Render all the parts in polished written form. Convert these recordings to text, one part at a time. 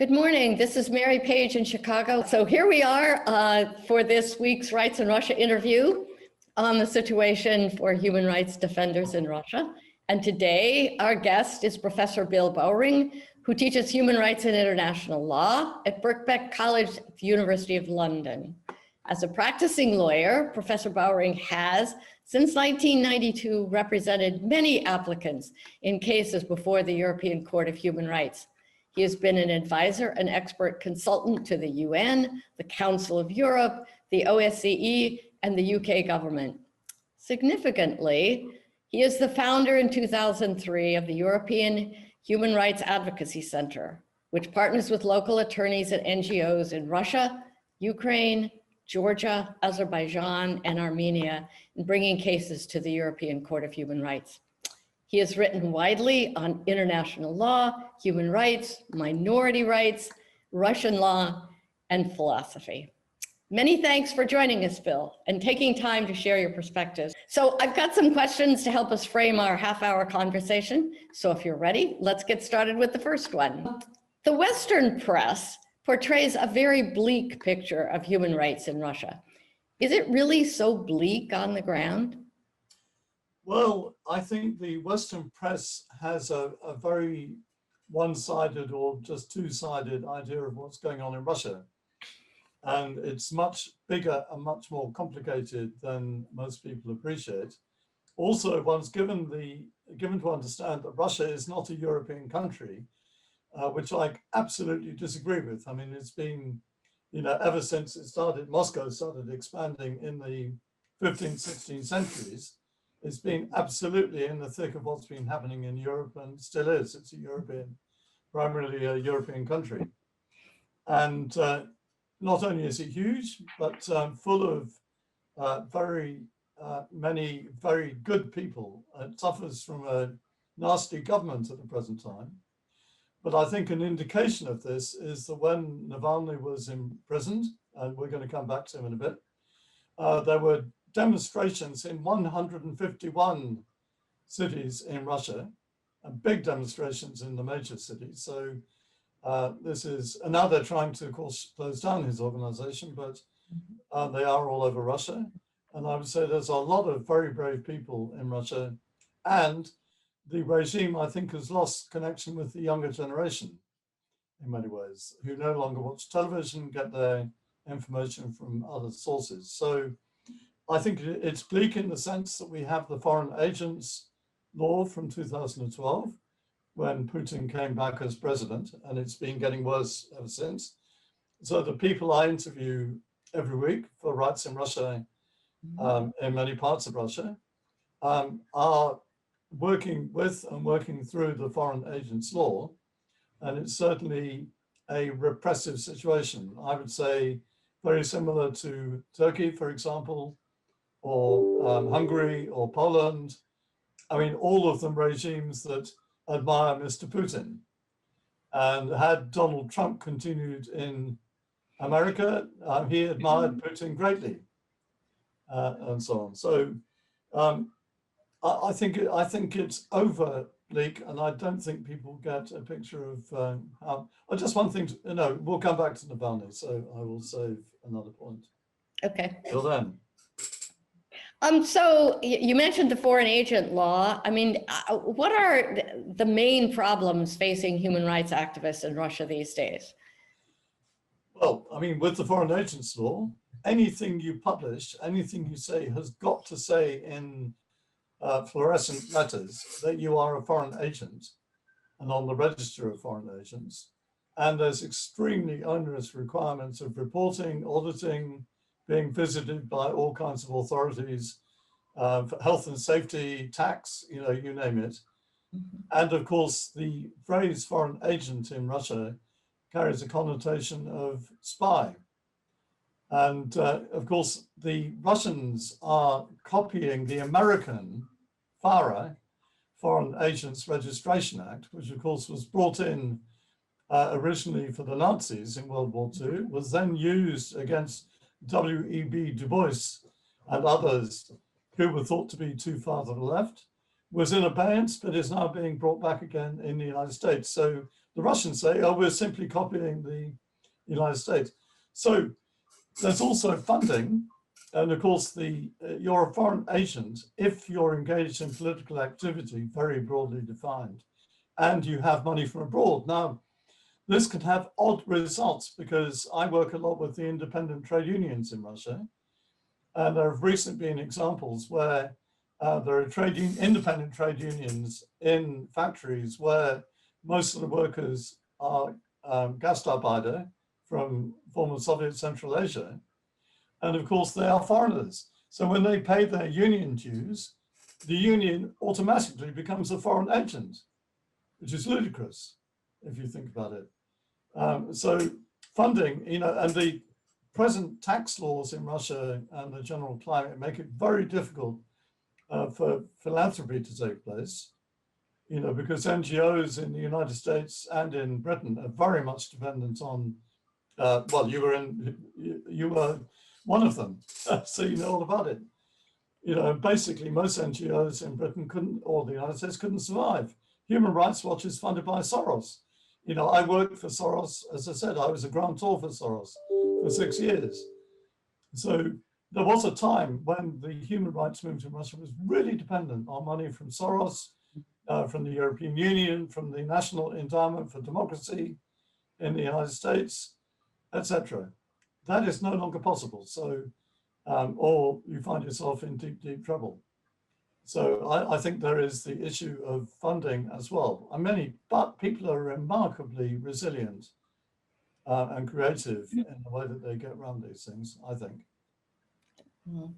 Good morning. This is Mary Page in Chicago. So here we are for this week's Rights in Russia interview on the situation for human rights defenders in Russia. And today our guest is Professor Bill Bowring, who teaches human rights and international law at Birkbeck College at the University of London. As a practicing lawyer, Professor Bowring has, since 1992, represented many applicants in cases before the European Court of Human Rights. He has been an advisor and expert consultant to the UN, the Council of Europe, the OSCE, and the UK government. Significantly, he is the founder in 2003 of the European Human Rights Advocacy Center, which partners with local attorneys and NGOs in Russia, Ukraine, Georgia, Azerbaijan, and Armenia in bringing cases to the European Court of Human Rights. He has written widely on international law, human rights, minority rights, Russian law, and philosophy. Many thanks for joining us, Bill, and taking time to share your perspectives. So I've got some questions to help us frame our half-hour conversation. So if you're ready, let's get started with the first one. The Western press portrays a very bleak picture of human rights in Russia. Is it really so bleak on the ground? Well, I think the Western press has a very one-sided or just two-sided idea of what's going on in Russia. And it's much bigger and much more complicated than most people appreciate. Also, one's given to understand that Russia is not a European country, which I absolutely disagree with. I mean, it's been, ever since Moscow started expanding in the 15th, 16th centuries, it's been absolutely in the thick of what's been happening in Europe and still is. It's primarily a European country. And not only is it huge, but full of very many very good people. It suffers from a nasty government at the present time. But I think an indication of this is that when Navalny was imprisoned, and we're going to come back to him in a bit, there were demonstrations in 151 cities in Russia, and big demonstrations in the major cities. So this is another trying to, of course, close down his organization, but they are all over Russia. And I would say there's a lot of very brave people in Russia, and the regime, I think, has lost connection with the younger generation in many ways, who no longer watch television, get their information from other sources. So I think it's bleak in the sense that we have the foreign agents law from 2012, when Putin came back as president, and it's been getting worse ever since. So the people I interview every week for Rights in Russia, in many parts of Russia, are working with and working through the foreign agents law, and it's certainly a repressive situation. I would say very similar to Turkey, for example, or Hungary or Poland. I mean, all of them regimes that admire Mr. Putin. And had Donald Trump continued in America, he admired Putin greatly, and so on. So I think it's over bleak, and I don't think people get a picture of how. Just one thing, we'll come back to Navalny, so I will save another point. Okay. Till then. So you mentioned the foreign agent law. I mean, what are the main problems facing human rights activists in Russia these days? Well, I mean, with the foreign agents law, anything you publish, anything you say has got to say in fluorescent letters that you are a foreign agent and on the register of foreign agents. And there's extremely onerous requirements of reporting, auditing, being visited by all kinds of authorities, for health and safety, tax, you name it. And of course, the phrase foreign agent in Russia carries a connotation of spy. And of course, the Russians are copying the American FARA, Foreign Agents Registration Act, which of course was brought in originally for the Nazis in World War II, was then used against W.E.B. Du Bois and others who were thought to be too far to the left, was in abeyance, but is now being brought back again in the United States. So the Russians say, oh, we're simply copying the United States. So there's also funding. And of course, you're a foreign agent if you're engaged in political activity, very broadly defined, and you have money from abroad. Now, this can have odd results because I work a lot with the independent trade unions in Russia. And there have recently been examples where there are independent trade unions in factories where most of the workers are Gastarbeiter from former Soviet Central Asia. And of course, they are foreigners. So when they pay their union dues, the union automatically becomes a foreign agent, which is ludicrous if you think about it. So funding, and the present tax laws in Russia and the general climate make it very difficult for philanthropy to take place, because NGOs in the United States and in Britain are very much dependent on, well, you were one of them, so you know all about it. Basically most NGOs in Britain couldn't, or the United States couldn't survive. Human Rights Watch is funded by Soros. I worked for Soros, as I said, I was a grantor for Soros for 6 years. So there was a time when the human rights movement in Russia was really dependent on money from Soros, from the European Union, from the National Endowment for Democracy in the United States, etc. That is no longer possible. So, or you find yourself in deep, deep trouble. So I think there is the issue of funding as well. But people are remarkably resilient and creative in the way that they get around these things, I think. Well,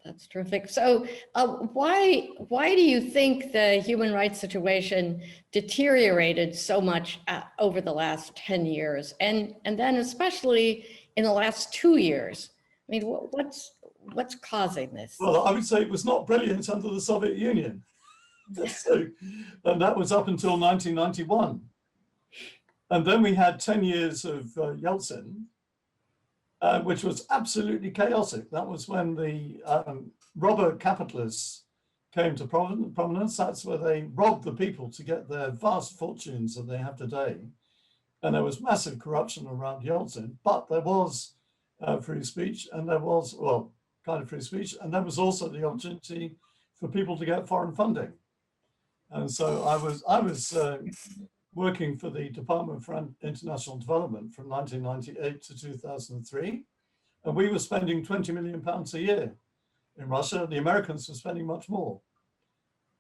that's terrific. So why do you think the human rights situation deteriorated so much over the last 10 years? And then especially in the last 2 years? I mean, what's causing this? Well, I would say it was not brilliant under the Soviet Union. And that was up until 1991. And then we had 10 years of Yeltsin, which was absolutely chaotic. That was when the robber capitalists came to prominence. That's where they robbed the people to get their vast fortunes that they have today. And there was massive corruption around Yeltsin, but there was free speech, and there was, well, kind of free speech, and there was also the opportunity for people to get foreign funding. And so I was working for the Department for International Development from 1998 to 2003, and we were spending £20 million a year in Russia. The Americans were spending much more.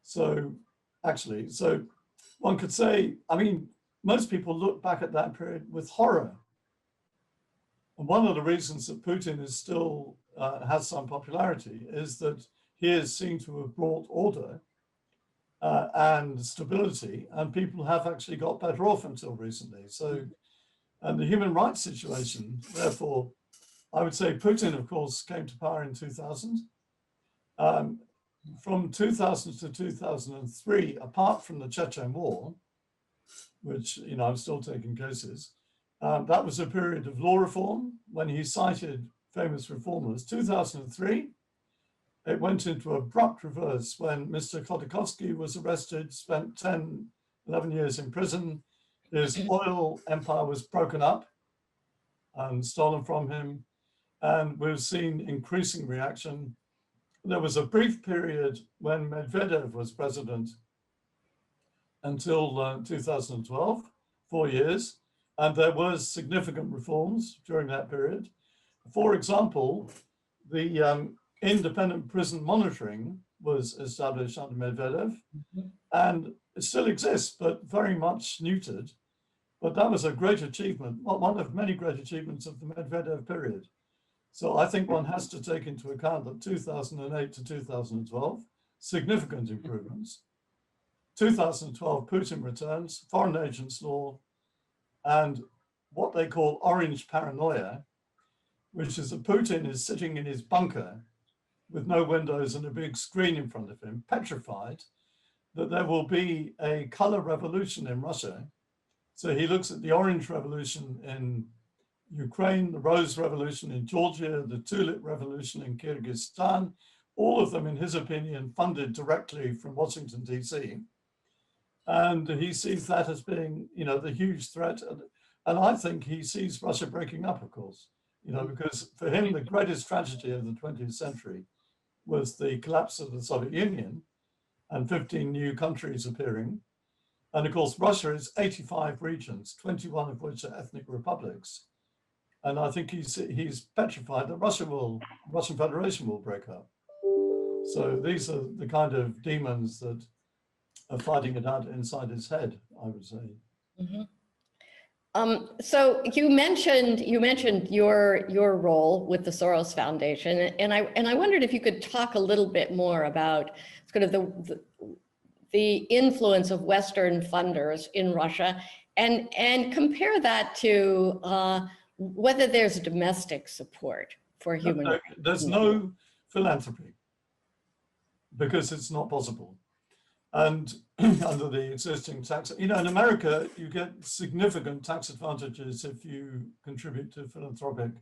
So actually, so one could say, I mean, most people look back at that period with horror. And one of the reasons that Putin is still has some popularity is that he is seen to have brought order and stability, and people have actually got better off until recently. So, and the human rights situation, therefore, I would say Putin, of course, came to power in 2000. From 2000 to 2003, apart from the Chechen War, which, I'm still taking cases, that was a period of law reform when he cited famous reformers. 2003, it went into abrupt reverse when Mr. Khodorkovsky was arrested, spent 10, 11 years in prison. His oil empire was broken up and stolen from him. And we've seen increasing reaction. There was a brief period when Medvedev was president until 2012, 4 years. And there was significant reforms during that period. For example, the independent prison monitoring was established under Medvedev, and it still exists, but very much neutered. But that was a great achievement, one of many great achievements of the Medvedev period. So I think one has to take into account that 2008 to 2012, significant improvements. 2012, Putin returns, foreign agents law, and what they call orange paranoia, which is that Putin is sitting in his bunker with no windows and a big screen in front of him, petrified that there will be a color revolution in Russia. So he looks at the orange revolution in Ukraine, the rose revolution in Georgia, the tulip revolution in Kyrgyzstan, all of them, in his opinion, funded directly from Washington, DC. And he sees that as being, the huge threat. And I think he sees Russia breaking up, of course, because for him, the greatest tragedy of the 20th century was the collapse of the Soviet Union and 15 new countries appearing. And of course, Russia is 85 regions, 21 of which are ethnic republics. And I think he's petrified that Russian Federation will break up. So these are the kind of demons that are fighting it out inside his head, I would say. Mm-hmm. So you mentioned your role with the Soros Foundation, and I wondered if you could talk a little bit more about sort of the influence of Western funders in Russia, and compare that to whether there's domestic support for human rights. There's no philanthropy because it's not possible. And under the existing tax, in America, you get significant tax advantages if you contribute to philanthropic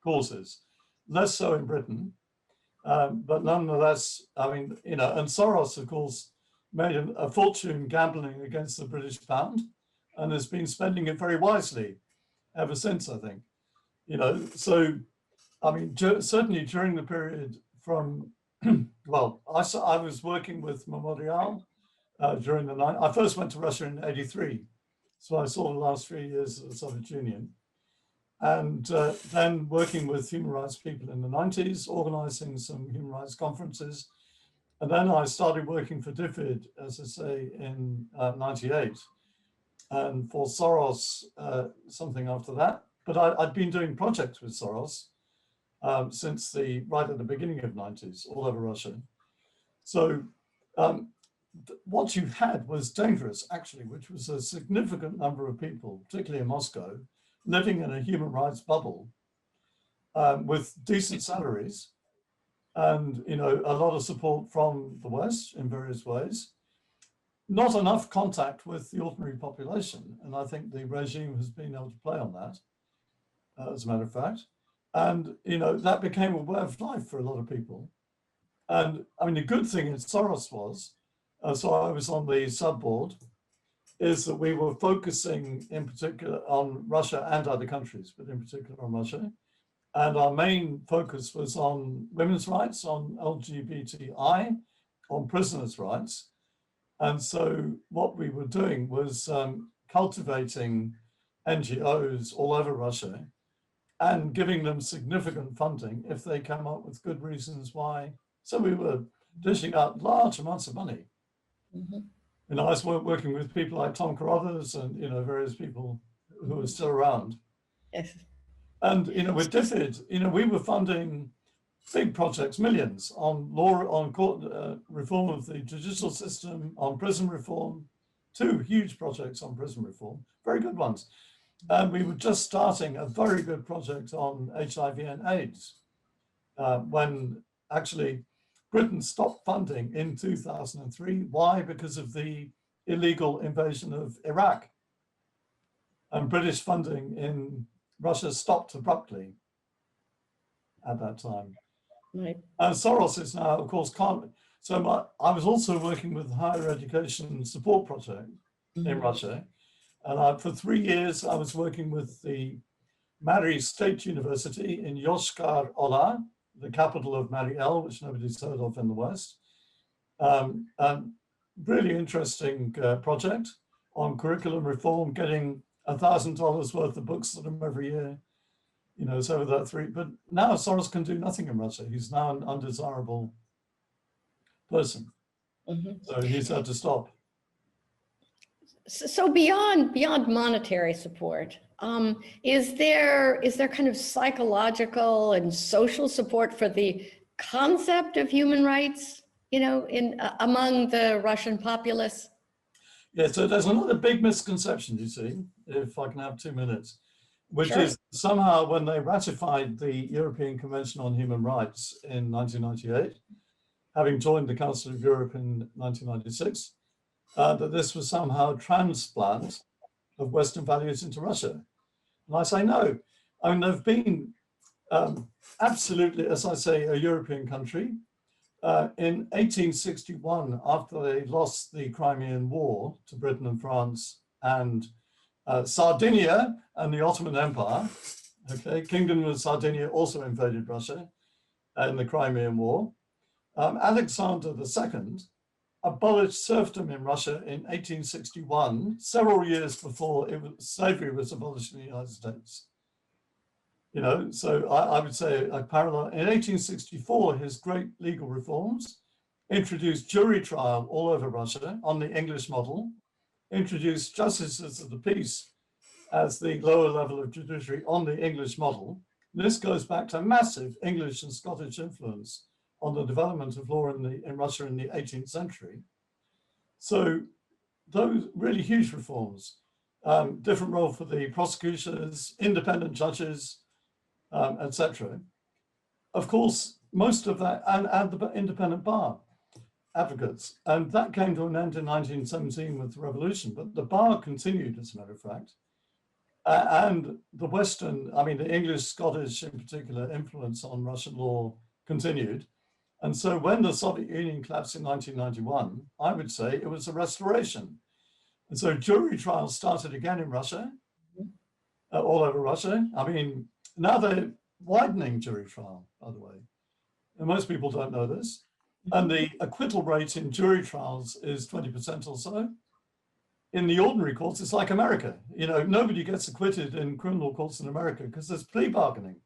causes. Less so in Britain, but nonetheless, and Soros, of course, made a fortune gambling against the British pound and has been spending it very wisely ever since, I think. Certainly during the period from, well, I was working with Memorial during the night. I first went to Russia in '83, so I saw the last 3 years of the Soviet Union, and then working with human rights people in the '90s, organizing some human rights conferences, and then I started working for DFID, as I say, in '98, and for Soros something after that. But I'd been doing projects with Soros since right at the beginning of '90s, all over Russia. So. What you had was dangerous, actually, which was a significant number of people, particularly in Moscow, living in a human rights bubble with decent salaries and, a lot of support from the West in various ways. Not enough contact with the ordinary population. And I think the regime has been able to play on that, as a matter of fact. And, that became a way of life for a lot of people. And the good thing in Soros was, so I was on the sub-board, is that we were focusing in particular on Russia and other countries, but in particular on Russia. And our main focus was on women's rights, on LGBTI, on prisoners' rights. And so what we were doing was cultivating NGOs all over Russia and giving them significant funding if they come up with good reasons why. So we were dishing out large amounts of money. Mm-hmm. I was working with people like Tom Carruthers and various people who are still around. Yes. And with DFID, we were funding big projects, millions, on law, on court reform of the judicial system, on prison reform, 2 huge projects on prison reform, very good ones. And we were just starting a very good project on HIV and AIDS when actually Britain stopped funding in 2003. Why? Because of the illegal invasion of Iraq. And British funding in Russia stopped abruptly at that time. Right. And Soros is now, of course, can't. So I was also working with the Higher Education Support Project in Russia. And for 3 years, I was working with the Mary State University in Yoshkar-Ola, the capital of Mary El, which nobody's heard of in the West. Really interesting project on curriculum reform, getting $1,000 worth of books to them every year. So that 3. But now Soros can do nothing in Russia. He's now an undesirable person. Mm-hmm. So he's had to stop. So beyond monetary support, is there kind of psychological and social support for the concept of human rights, among the Russian populace? Yeah, so there's another big misconception, you see, if I can have 2 minutes, which Sure. is somehow when they ratified the European Convention on Human Rights in 1998, having joined the Council of Europe in 1996, that this was somehow a transplant of Western values into Russia. And I say no. They've been absolutely, as I say, a European country. in 1861, after they lost the Crimean War to Britain and France and Sardinia and the Ottoman Empire, okay, Kingdom of Sardinia also invaded Russia in the Crimean War. Alexander II abolished serfdom in Russia in 1861, several years before slavery was abolished in the United States. You know, so I would say a parallel. In 1864, his great legal reforms introduced jury trial all over Russia on the English model, introduced justices of the peace as the lower level of judiciary on the English model. This goes back to massive English and Scottish influence on the development of law in Russia in the 18th century. So those really huge reforms, different role for the prosecutors, independent judges, etc. Of course, most of that, and the independent bar advocates, and that came to an end in 1917 with the revolution, but the bar continued, as a matter of fact. And the Western, I mean, the English, Scottish in particular, influence on Russian law continued. And so when the Soviet Union collapsed in 1991, I would say it was a restoration. And so jury trials started again in Russia, all over Russia. I mean, now they're widening jury trial, by the way. And most people don't know this. And the acquittal rate in jury trials is 20% or so. In the ordinary courts, it's like America. You know, nobody gets acquitted in criminal courts in America because there's plea bargaining.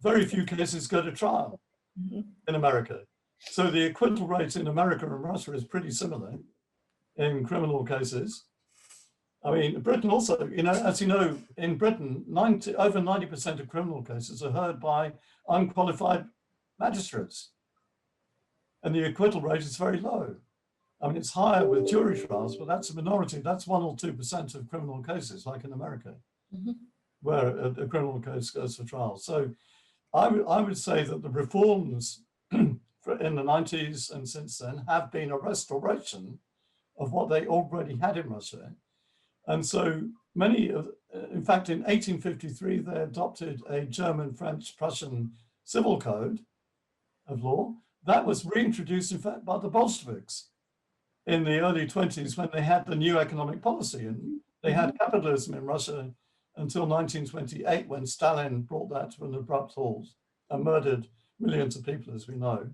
Very few cases go to trial in America. So the acquittal rate in America and Russia is pretty similar in criminal cases. I mean, Britain also, you know, as you know, in Britain, over 90% of criminal cases are heard by unqualified magistrates. And the acquittal rate is very low. I mean, it's higher with jury trials, but that's a minority. That's 1 or 2% of criminal cases, like in America, where a criminal case goes for trial. So I would say that the reforms in the 90s and since then have been a restoration of what they already had in Russia. And so many of, in fact, in 1853, they adopted a German, French, Prussian civil code of law that was reintroduced, in fact, by the Bolsheviks in the early 20s when they had the new economic policy. And they had capitalism in Russia until 1928, when Stalin brought that to an abrupt halt and murdered millions of people, as we know.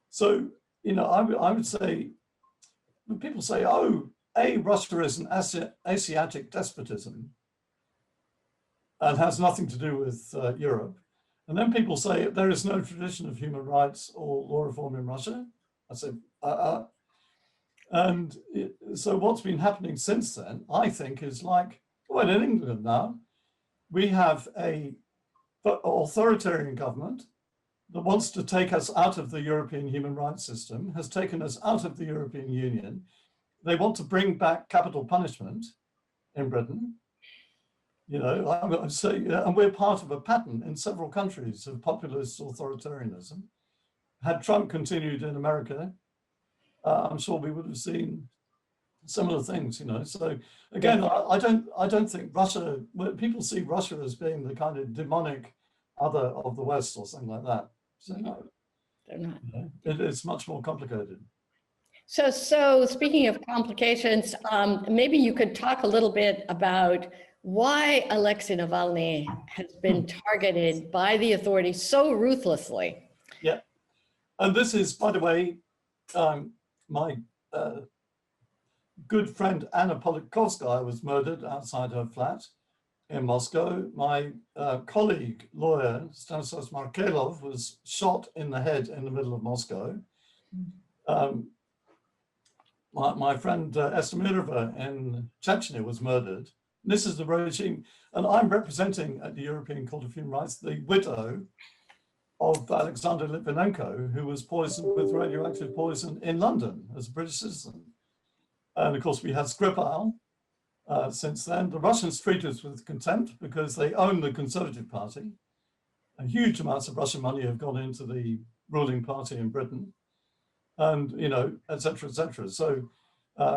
So, you know, I would say, when people say, oh, Russia is an Asiatic despotism and has nothing to do with Europe. And then people say there is no tradition of human rights or law reform in Russia. I say, And so what's been happening since then, I think, is like, well, in England now, we have an authoritarian government that wants to take us out of the European human rights system, has taken us out of the European Union. They want to bring back capital punishment in Britain. You know, I would say, and we're part of a pattern in several countries of populist authoritarianism. Had Trump continued in America, I'm sure we would have seen similar things, you know. So again, I don't think Russia, people see Russia as being the kind of demonic other of the West or something like that. So no, They're not. It's much more complicated. So speaking of complications, maybe you could talk a little bit about why Alexei Navalny has been targeted by the authorities so ruthlessly. Yeah, and this is, by the way, my good friend Anna Politkovskaya was murdered outside her flat in Moscow. My colleague, lawyer Stanislas Markelov, was shot in the head in the middle of Moscow. My friend Estemirova in Chechnya was murdered. This is the regime, and I'm representing at the European Court of Human Rights the widow of Alexander Litvinenko, who was poisoned with radioactive poison in London as a British citizen. And of course, we had Skripal since then. The Russians treat us with contempt because they own the Conservative Party. Huge amounts of Russian money have gone into the ruling party in Britain, and, you know, et cetera, et cetera. So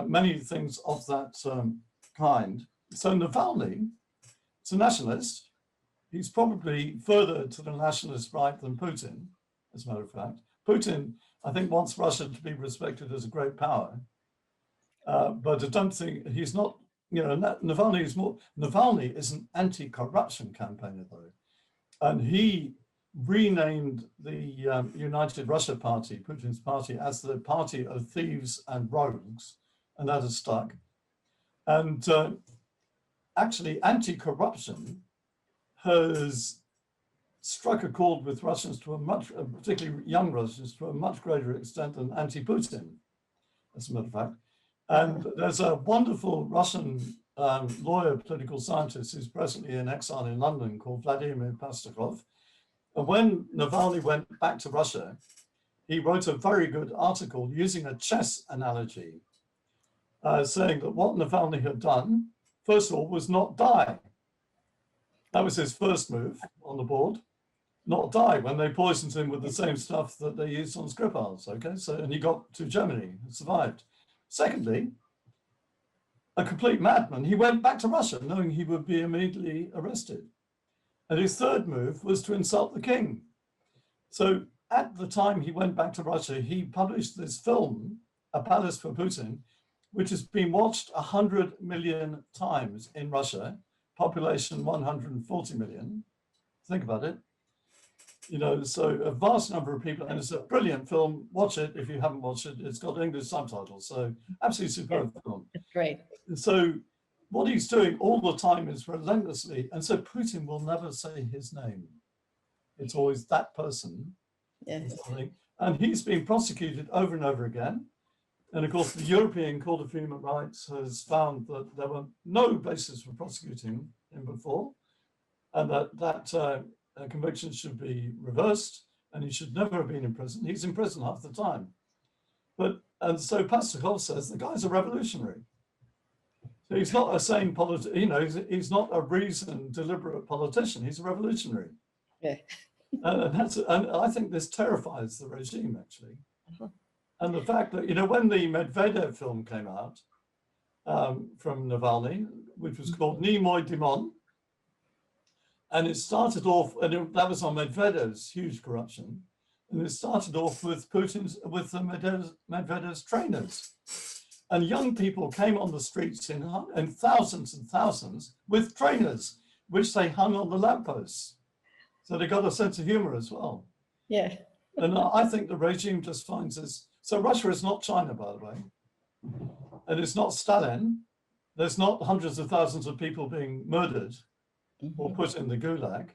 many things of that kind. So Navalny is a nationalist. He's probably further to the nationalist right than Putin, as a matter of fact. Putin, I think, wants Russia to be respected as a great power. But I don't think he's not, Navalny is an anti-corruption campaigner though. And he renamed the United Russia Party, Putin's party, as the party of thieves and rogues, and that has stuck. And actually, anti-corruption has struck a chord with Russians particularly young Russians, to a much greater extent than anti-Putin, as a matter of fact. And there's a wonderful Russian lawyer, political scientist, who's presently in exile in London, called Vladimir Pastakov. And when Navalny went back to Russia, he wrote a very good article using a chess analogy, saying that what Navalny had done, first of all, was not die. That was his first move on the board, not die, when they poisoned him with the same stuff that they used on Skripals, okay? So, and he got to Germany and survived. Secondly, a complete madman, he went back to Russia knowing he would be immediately arrested. And his third move was to insult the king. So at the time he went back to Russia, he published this film, A Palace for Putin, which has been watched 100 million times in Russia, population 140 million. Think about it. So a vast number of people, and it's a brilliant film. Watch it if you haven't watched it. It's got English subtitles, so absolutely superb film. It's great. So what he's doing all the time is relentlessly, and so Putin will never say his name. It's always that person. Yes. And he's been prosecuted over and over again. And of course, the European Court of Human Rights has found that there were no basis for prosecuting him before, and that conviction should be reversed, and he should never have been in prison. He's in prison half the time. And so Pastakov says the guy's a revolutionary. So he's not a sane politician, he's not a reasoned, deliberate politician, he's a revolutionary. Yeah. And I think this terrifies the regime, actually. And the fact that, when the Medvedev film came out from Navalny, which was called Ni Moy Dimon, and it started off, and that was on Medvedev's huge corruption, and it started off with Medvedev's trainers. And young people came on the streets in thousands and thousands with trainers, which they hung on the lampposts. So they got a sense of humor as well. Yeah. And I think the regime just finds this. So Russia is not China, by the way. And it's not Stalin. There's not hundreds of thousands of people being murdered or put in the gulag.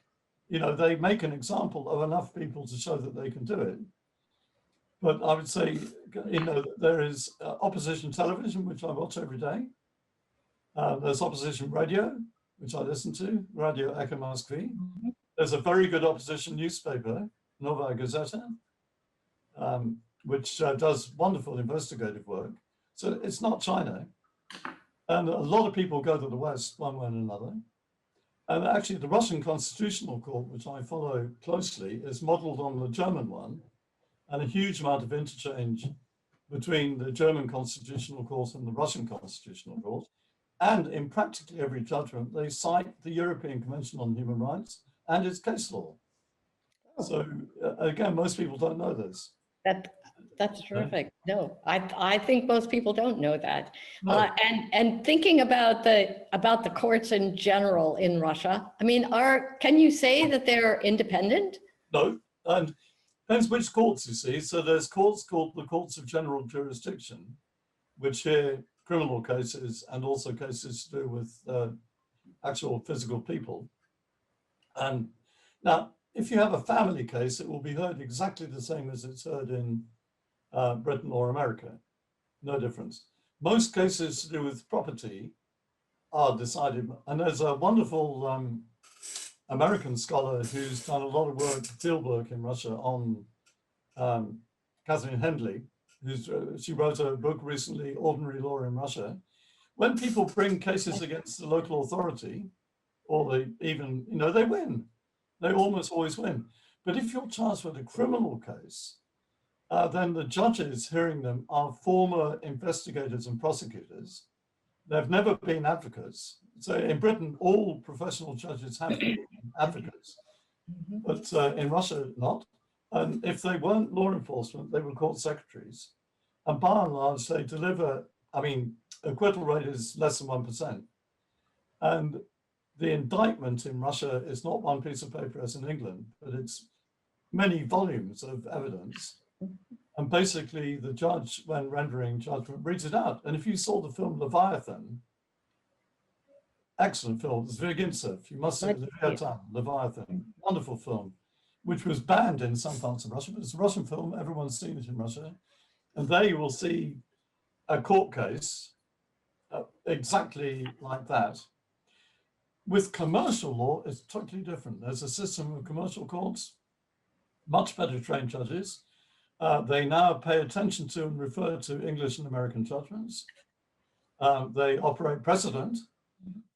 They make an example of enough people to show that they can do it. But I would say, there is opposition television, which I watch every day. There's opposition radio, which I listen to, Radio Echo Moskvy. There's a very good opposition newspaper, Novaya Gazeta, which does wonderful investigative work. So it's not China. And a lot of people go to the West one way and another. And actually the Russian Constitutional Court, which I follow closely, is modeled on the German one, and a huge amount of interchange between the German Constitutional Court and the Russian Constitutional Court. And in practically every judgment, they cite the European Convention on Human Rights and its case law. So again, most people don't know this. That's terrific. No, I think most people don't know that. No. And thinking about the courts in general in Russia, I mean, can you say that they're independent? No, and depends which courts you see. So there's courts called the Courts of General Jurisdiction, which hear criminal cases and also cases to do with actual physical people. And now, if you have a family case, it will be heard exactly the same as it's heard in Britain or America. No difference. Most cases to do with property are decided, and there's a wonderful American scholar who's done a lot of work, field work in Russia on Catherine Hendley, she wrote a book recently, Ordinary Law in Russia. When people bring cases against the local authority, or they even, they win. They almost always win. But if you're charged with a criminal case, then the judges hearing them are former investigators and prosecutors. They've never been advocates. So in Britain, all professional judges have been advocates, but in Russia, not. And if they weren't law enforcement, they were court secretaries. And by and large, they deliver, I mean, acquittal rate is less than 1%. And the indictment in Russia is not one piece of paper as in England, but it's many volumes of evidence. And basically the judge, when rendering judgment, reads it out. And if you saw the film Leviathan, excellent film, it's Virgintsev, you must see Leviathan, wonderful film, which was banned in some parts of Russia, but it's a Russian film, everyone's seen it in Russia. And there you will see a court case exactly like that. With commercial law, it's totally different. There's a system of commercial courts, much better trained judges. They now pay attention to and refer to English and American judgments. They operate precedent.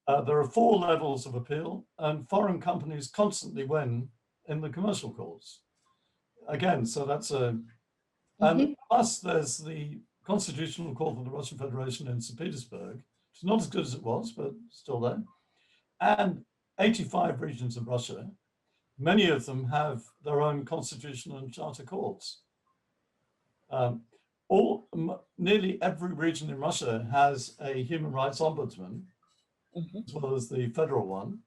There are 4 levels of appeal, and foreign companies constantly win in the commercial courts. Again, so that's a, and plus there's the Constitutional Court of the Russian Federation in St. Petersburg, which is not as good as it was, but still there. And 85 regions of Russia, many of them have their own constitutional and charter courts. Nearly every region in Russia has a human rights ombudsman, as well as the federal one.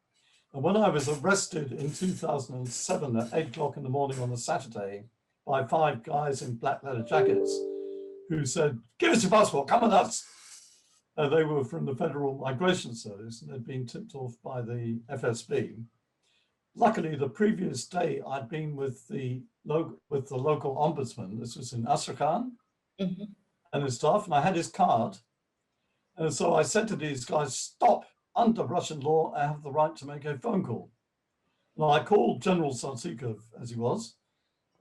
And when I was arrested in 2007 at 8 o'clock in the morning on a Saturday by 5 guys in black leather jackets who said, "Give us your passport, come with us." They were from the Federal Migration Service and had been tipped off by the FSB. Luckily, the previous day I'd been with the local ombudsman. This was in Astrakhan, and his staff, and I had his card. And so I said to these guys, "Stop, under Russian law, I have the right to make a phone call." And I called General Sartsikov, as he was,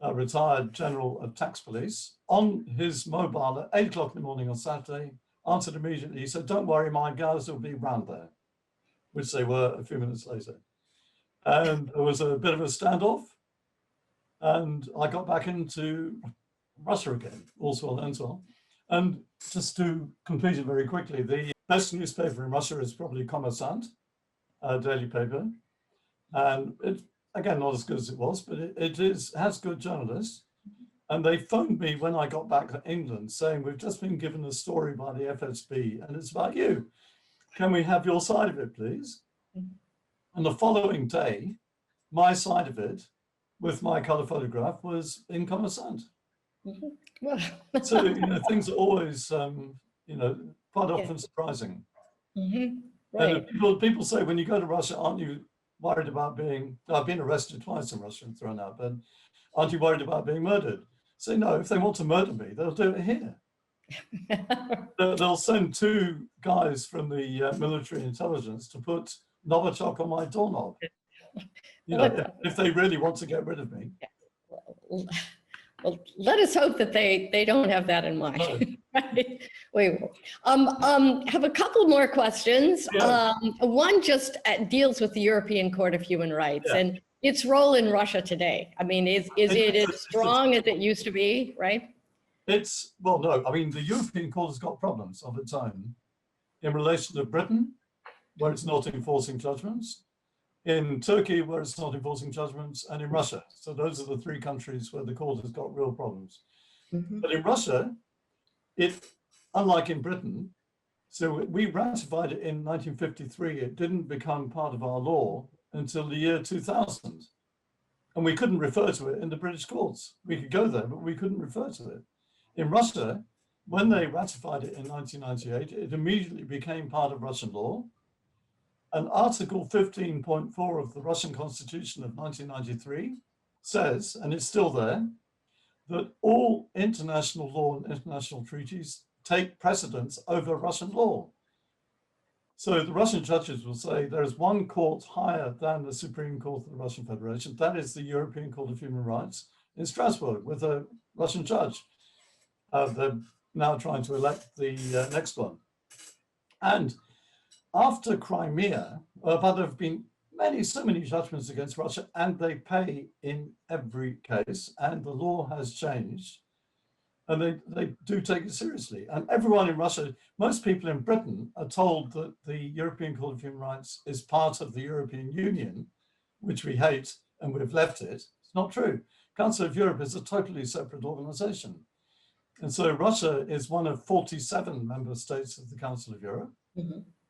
a retired general of tax police, on his mobile at 8 o'clock in the morning on Saturday, answered immediately. He said, "Don't worry, my guys will be round there," which they were a few minutes later. And there was a bit of a standoff, and I got back into Russia again, also well and so on. And just to complete it very quickly, the best newspaper in Russia is probably Kommersant, a daily paper. And it, again, not as good as it was, but it has good journalists. And they phoned me when I got back to England saying, "We've just been given a story by the FSB and it's about you. Can we have your side of it, please?" And the following day, my side of it, with my color photograph, was in Kommersant. Well, So, things are always, quite often surprising. right. And people say, when you go to Russia, aren't you worried about being, I've been arrested twice in Russia and thrown out, but aren't you worried about being murdered? Say, no, if they want to murder me, they'll do it here. They'll send 2 guys from the military intelligence to put Novichok on my doorknob. If they really want to get rid of me. Well, let us hope that they don't have that in mind. No. Right? We will. Have a couple more questions. Yeah. One just deals with the European Court of Human Rights and its role in Russia today. I mean, is it as strong as it used to be, right? Well, no, I mean, the European Court has got problems of its own in relation to Britain, where it's not enforcing judgments, in Turkey, where it's not enforcing judgments, and in Russia. So those are the 3 countries where the court has got real problems. But in Russia, unlike in Britain, so we ratified it in 1953. It didn't become part of our law until the year 2000. And we couldn't refer to it in the British courts. We could go there, but we couldn't refer to it. In Russia, when they ratified it in 1998, it immediately became part of Russian law. And Article 15.4 of the Russian Constitution of 1993 says, and it's still there, that all international law and international treaties take precedence over Russian law. So the Russian judges will say there is one court higher than the Supreme Court of the Russian Federation. That is the European Court of Human Rights in Strasbourg with a Russian judge. They're now trying to elect the next one. And after Crimea, there have been so many judgments against Russia, and they pay in every case, and the law has changed, and they do take it seriously. And everyone in Russia, most people in Britain are told that the European Court of Human Rights is part of the European Union, which we hate, and we've left it. It's not true. Council of Europe is a totally separate organization. And so Russia is one of 47 member states of the Council of Europe,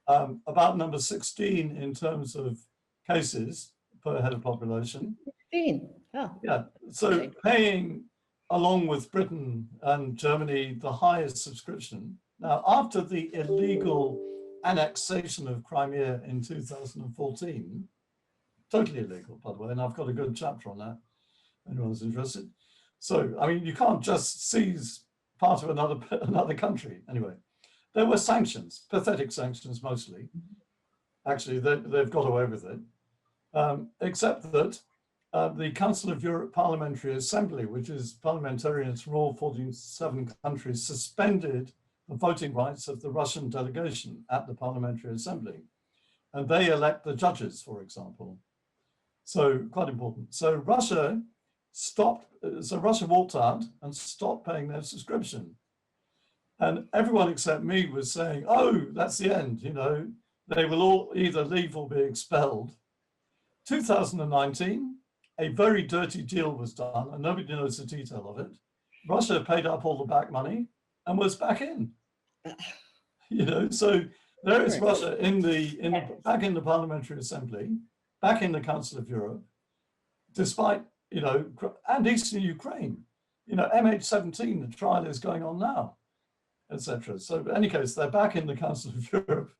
about number 16 in terms of cases per head of population. 16. Oh. Yeah, so paying, along with Britain and Germany, the highest subscription. Now, after the illegal annexation of Crimea in 2014, totally illegal, by the way, and I've got a good chapter on that, if anyone's interested. So, I mean, you can't just seize part of another country. Anyway, there were sanctions, pathetic sanctions mostly. Actually, they've got away with it, except that the Council of Europe Parliamentary Assembly, which is parliamentarians from all 47 countries, suspended the voting rights of the Russian delegation at the Parliamentary Assembly. And they elect the judges, for example. So quite important. So Russia walked out and stopped paying their subscription. And everyone except me was saying, oh, that's the end, you know, they will all either leave or be expelled. 2019, a very dirty deal was done, and nobody knows the detail of it. Russia paid up all the back money and was back in. You know, so there is Russia back in the Parliamentary Assembly, back in the Council of Europe, despite, you know, and Eastern Ukraine, you know, MH17, the trial is going on now, etc. So in any case, they're back in the Council of Europe,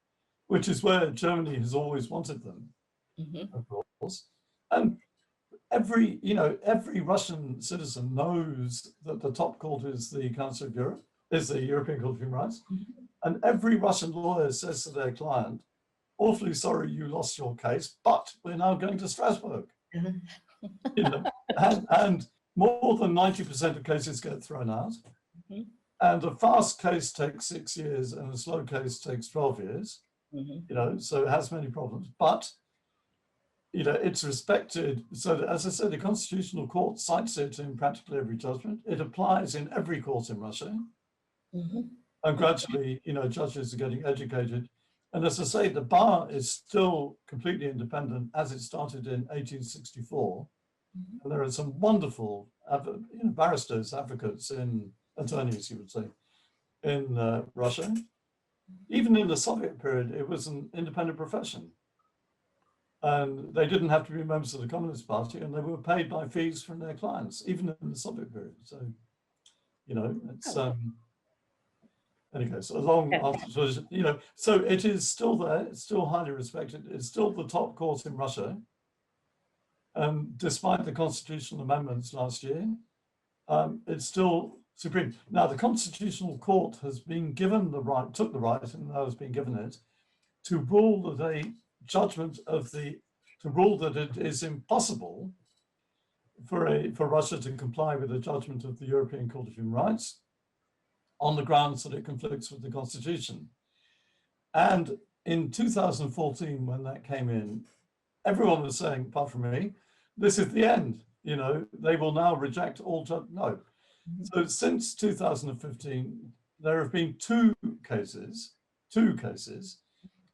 which is where Germany has always wanted them, of course. And every Russian citizen knows that the top court is the Council of Europe, is the European Court of Human Rights. And every Russian lawyer says to their client, awfully sorry you lost your case, but we're now going to Strasbourg. You know, and more than 90% of cases get thrown out. And a fast case takes 6 years and a slow case takes 12 years. You know, so it has many problems. But you know, it's respected. So that, as I said, the Constitutional Court cites it in practically every judgment. It applies in every court in Russia. And gradually, you know, judges are getting educated. And as I say, the bar is still completely independent as it started in 1864. And there are some wonderful barristers, advocates, attorneys, you would say, in Russia. Even in the Soviet period, it was an independent profession. And they didn't have to be members of the Communist Party, and they were paid by fees from their clients, even in the Soviet period. So, you know, it's anyway, so a long answer. You know, so it is still there. It's still highly respected. It's still the top court in Russia, despite the constitutional amendments last year. It's still supreme. Now, the Constitutional Court has been given the right, took the right, and now has been given it, to rule that it is impossible for Russia to comply with the judgment of the European Court of Human Rights on the grounds that it conflicts with the Constitution. And in 2014, when that came in, everyone was saying, apart from me, this is the end. You know, they will now reject all no. So since 2015, there have been two cases.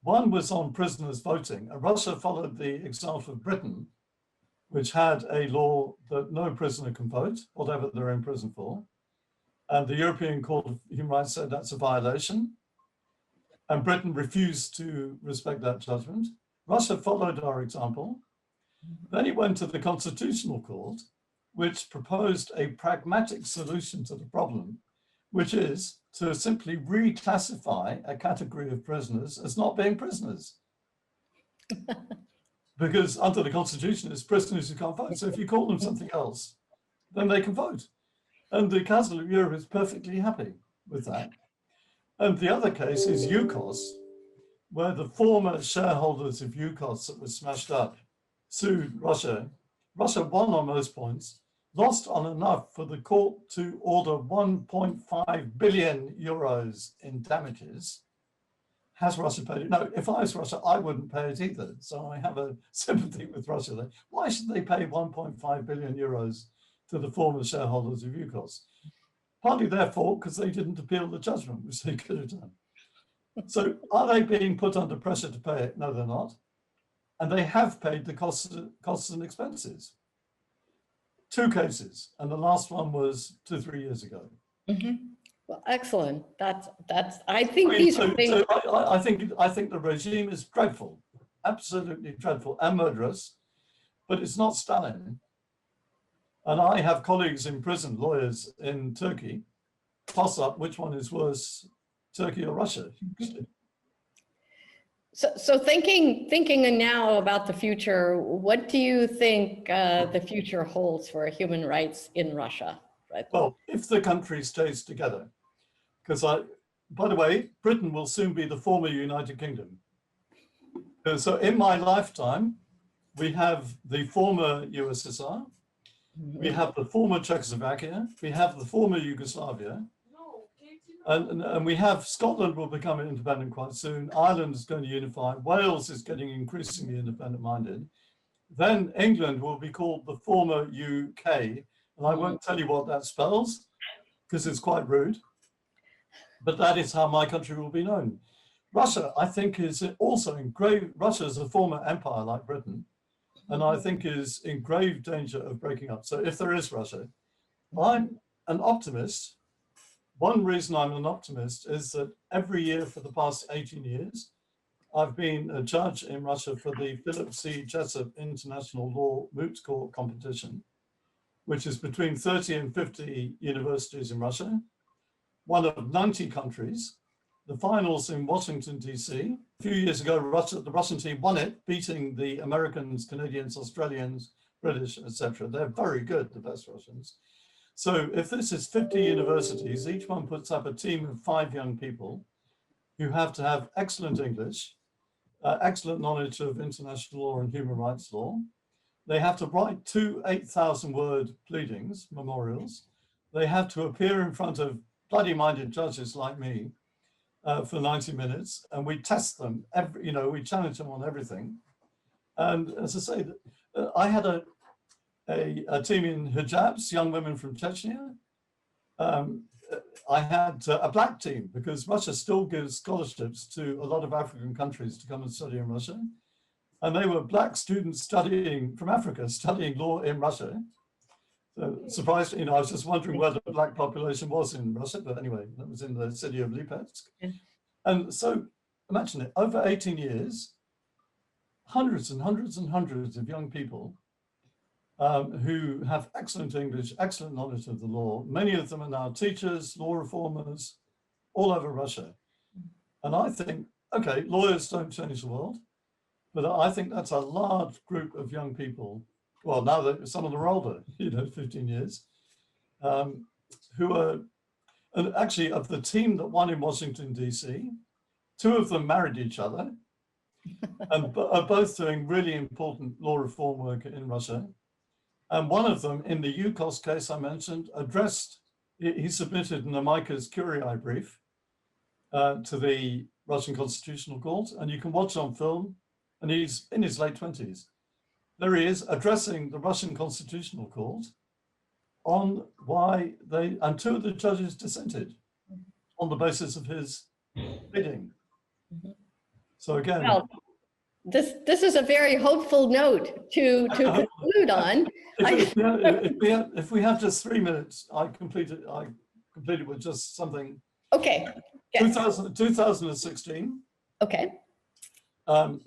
One was on prisoners voting, and Russia followed the example of Britain, which had a law that no prisoner can vote, whatever they're in prison for. And the European Court of Human Rights said that's a violation. And Britain refused to respect that judgment. Russia followed our example. Then it went to the Constitutional Court, which proposed a pragmatic solution to the problem, which is to simply reclassify a category of prisoners as not being prisoners. Because under the Constitution, it's prisoners who can't vote. So if you call them something else, then they can vote. And the Council of Europe is perfectly happy with that. And the other case is UKOS, where the former shareholders of UKOS that was smashed up sued Russia. Russia won on most points, lost on enough for the court to order 1.5 billion euros in damages. Has Russia paid it? No, if I was Russia, I wouldn't pay it either. So I have a sympathy with Russia there. Why should they pay 1.5 billion euros to the former shareholders of UKOS? Partly their fault, because they didn't appeal the judgment, which they could have done. So are they being put under pressure to pay it? No, they're not. And they have paid the costs and expenses. 2 cases, and the last one was 2-3 years ago. Well, excellent. I think I mean, these are things. I think the regime is dreadful, absolutely dreadful and murderous, but it's not Stalin. And I have colleagues in prison, lawyers in Turkey, toss up which one is worse, Turkey or Russia. So thinking now about the future, what do you think the future holds for human rights in Russia? Right? Well, if the country stays together, because by the way, Britain will soon be the former United Kingdom. So in my lifetime, we have the former USSR, we have the former Czechoslovakia, we have the former Yugoslavia, and we have Scotland will become independent quite soon. Ireland is going to unify. Wales is getting increasingly independent-minded. Then England will be called the former UK, and I won't tell you what that spells because it's quite rude. But that is how my country will be known. Russia, I think, is also in grave. Russia is a former empire like Britain, and I think is in grave danger of breaking up. So if there is Russia, I'm an optimist. One reason I'm an optimist is that every year for the past 18 years, I've been a judge in Russia for the Philip C. Jessup International Law Moot Court competition, which is between 30 and 50 universities in Russia, one of 90 countries. The finals in Washington, D.C. A few years ago, the Russian team won it, beating the Americans, Canadians, Australians, British, etc. They're very good, the best Russians. So if this is 50 universities, each one puts up a team of 5 young people who have to have excellent English, excellent knowledge of international law and human rights law. They have to write 2 8,000-word pleadings, memorials. They have to appear in front of bloody-minded judges like me for 90 minutes, and we test them. We challenge them on everything. And as I say, I had a team in hijabs, young women from Chechnya. I had a black team because Russia still gives scholarships to a lot of African countries to come and study in Russia. And they were black students from Africa, studying law in Russia. So surprised, I was just wondering where the black population was in Russia, but anyway, that was in the city of Lipetsk. And so imagine it, over 18 years, hundreds and hundreds and hundreds of young people who have excellent English, excellent knowledge of the law. Many of them are now teachers, law reformers, all over Russia. And I think, okay, lawyers don't change the world, but I think that's a large group of young people. Well, now that some of them are older, 15 years, who are, and actually of the team that won in Washington, D.C., 2 of them married each other and are both doing really important law reform work in Russia. And one of them, in the UCOS case I mentioned, he submitted an amicus curiae brief to the Russian Constitutional Court, and you can watch on film, and he's in his late 20s. There he is addressing the Russian Constitutional Court on why and 2 of the judges dissented on the basis of his bidding. So again, well, this is a very hopeful note to conclude on. if we have just 3 minutes, I completed with just something. Okay. Yes. 2016. Okay.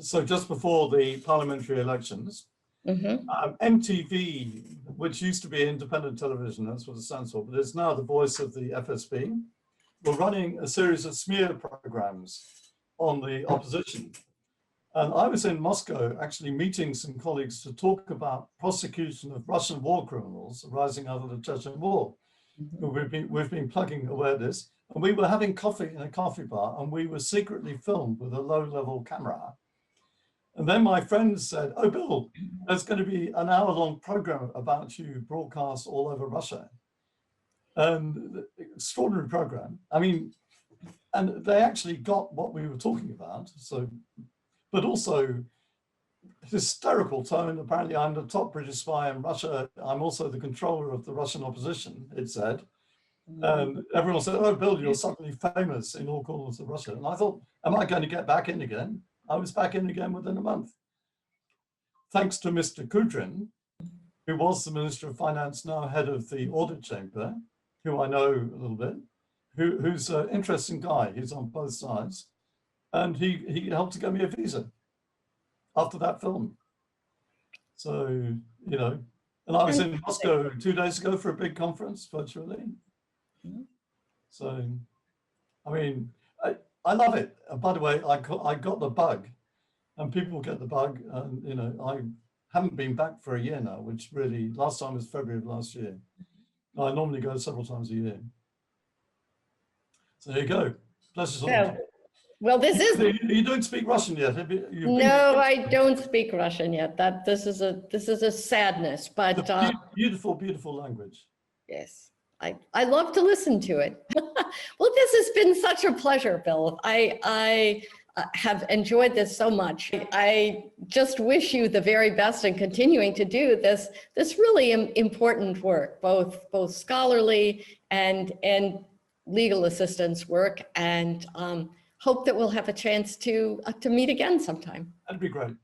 So just before the parliamentary elections, MTV, which used to be independent television, that's what it stands for, but it's now the voice of the FSB, were running a series of smear programs on the opposition. And I was in Moscow actually meeting some colleagues to talk about prosecution of Russian war criminals arising out of the Chechen War. We've been plugging away at this. And we were having coffee in a coffee bar, and we were secretly filmed with a low-level camera. And then my friend said, "Oh, Bill, there's going to be an hour-long program about you broadcast all over Russia." Extraordinary program. I mean, and they actually got what we were talking about. So, but also hysterical tone. Apparently, I'm the top British spy in Russia. I'm also the controller of the Russian opposition, it said. And everyone said, "Oh, Bill, you're suddenly famous in all corners of Russia." And I thought, am I going to get back in again? I was back in again within a month. Thanks to Mr. Kudrin, who was the Minister of Finance, now head of the audit chamber, who I know a little bit, who's an interesting guy. He's on both sides. And he helped to get me a visa after that film. So, you know, and I was in Moscow 2 days ago for a big conference virtually. So, I mean, I love it. And by the way, I got the bug, and people get the bug. And, you know, I haven't been back for a year now, which really, last time was February of last year. I normally go several times a year. So there you go. Pleasure talking to you. Well, this is. You don't speak Russian yet, have you? No, I don't speak Russian yet. This is a sadness, but beautiful, beautiful language. yes, I love to listen to it. Well, this has been such a pleasure, Bill. I have enjoyed this so much. I just wish you the very best in continuing to do this really important work, both scholarly and legal assistance work, and hope that we'll have a chance to meet again sometime. That'd be great.